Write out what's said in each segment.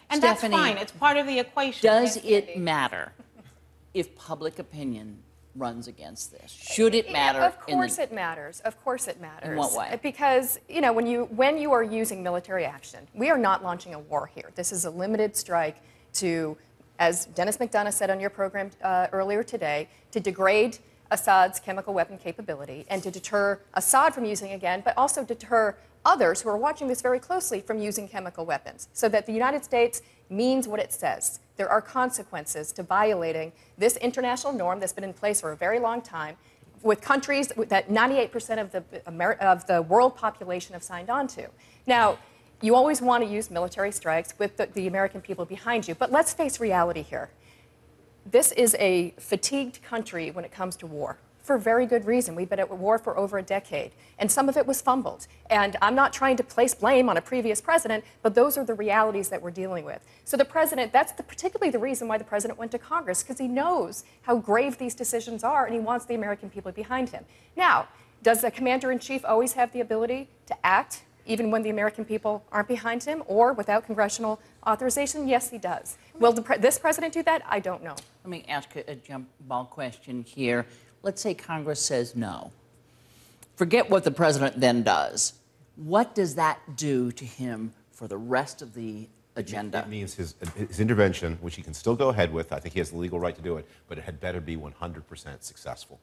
And Stephanie, that's fine. It's part of the equation. Does it matter if public opinion runs against this? Should it matter? Of course it matters. Of course it matters. In what way? Because, you know, when you are using military action, we are not launching a war here. This is a limited strike to, as Dennis McDonough said on your program earlier today, to degrade Assad's chemical weapon capability and to deter Assad from using again, but also deter others who are watching this very closely from using chemical weapons, so that the United States means what it says. There are consequences to violating this international norm that's been in place for a very long time, with countries that 98% of the world population have signed on to. Now, you always want to use military strikes with the American people behind you, but let's face reality here. This is a fatigued country when it comes to war, for very good reason. We've been at war for over a decade, and some of it was fumbled. And I'm not trying to place blame on a previous president, but those are the realities that we're dealing with. So the president, that's particularly the reason why the president went to Congress, because he knows how grave these decisions are, and he wants the American people behind him. Now, does the commander-in-chief always have the ability to act even when the American people aren't behind him, or without congressional authorization? Yes, he does. Will this president do that? I don't know. Let me ask a jump ball question here. Let's say Congress says no. Forget what the president then does. What does that do to him for the rest of the agenda? It means his intervention, which he can still go ahead with. I think he has the legal right to do it, but it had better be 100% successful.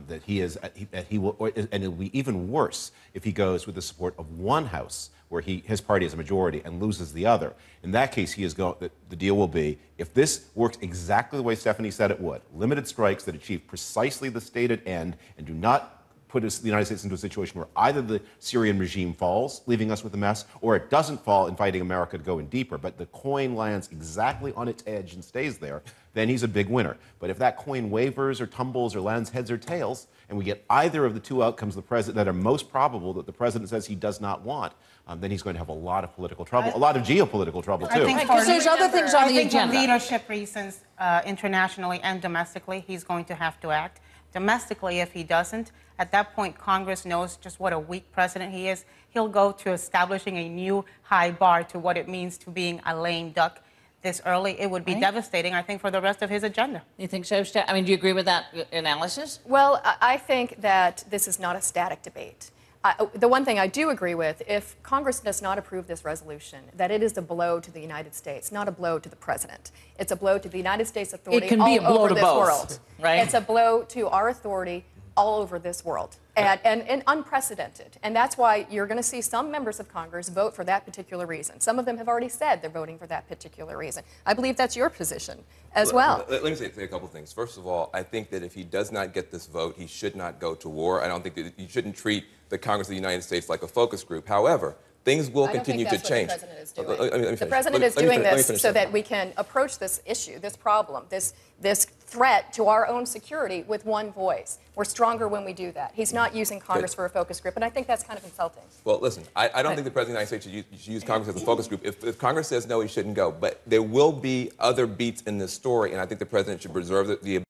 That he will, and it will be even worse if he goes with the support of one House, where his party is a majority, and loses the other. In that case, the deal will be, if this works exactly the way Stephanie said it would, limited strikes that achieve precisely the stated end and do not put the United States into a situation where either the Syrian regime falls, leaving us with a mess, or it doesn't fall, inviting America to go in deeper, but the coin lands exactly on its edge and stays there, then he's a big winner. But if that coin wavers or tumbles or lands heads or tails, and we get either of the two outcomes that are most probable that the president says he does not want, then he's going to have a lot of political trouble, a lot of geopolitical trouble, too. Because there's other things on the agenda. For leadership reasons, internationally and domestically, he's going to have to act. Domestically, if he doesn't, at that point, Congress knows just what a weak president he is. He'll go to establishing a new high bar to what it means to being a lame duck this early. It would be devastating, I think, for the rest of his agenda. You think so, Steph? I mean, do you agree with that analysis? Well, I think that this is not a static debate. The one thing I do agree with, if Congress does not approve this resolution, that it is a blow to the United States, not a blow to the president. It's a blow to the United States authority all over this world. Right? It's a blow to our authority all over this world, and unprecedented. And that's why you're going to see some members of Congress vote for that particular reason. Some of them have already said they're voting for that particular reason. I believe that's your position as well. Let me say a couple things. First of all, I think that if he does not get this vote, he should not go to war. I don't think that you shouldn't treat the Congress of the United States like a focus group. However, things will continue to change. The president is doing this so that we can approach this issue, this problem, this threat to our own security with one voice. We're stronger when we do that. He's not using Congress for a focus group, and I think that's kind of insulting. Well, listen, I don't think the President of the United States should use Congress as a focus group. If Congress says no, he shouldn't go. But there will be other beats in this story, and I think the President should preserve the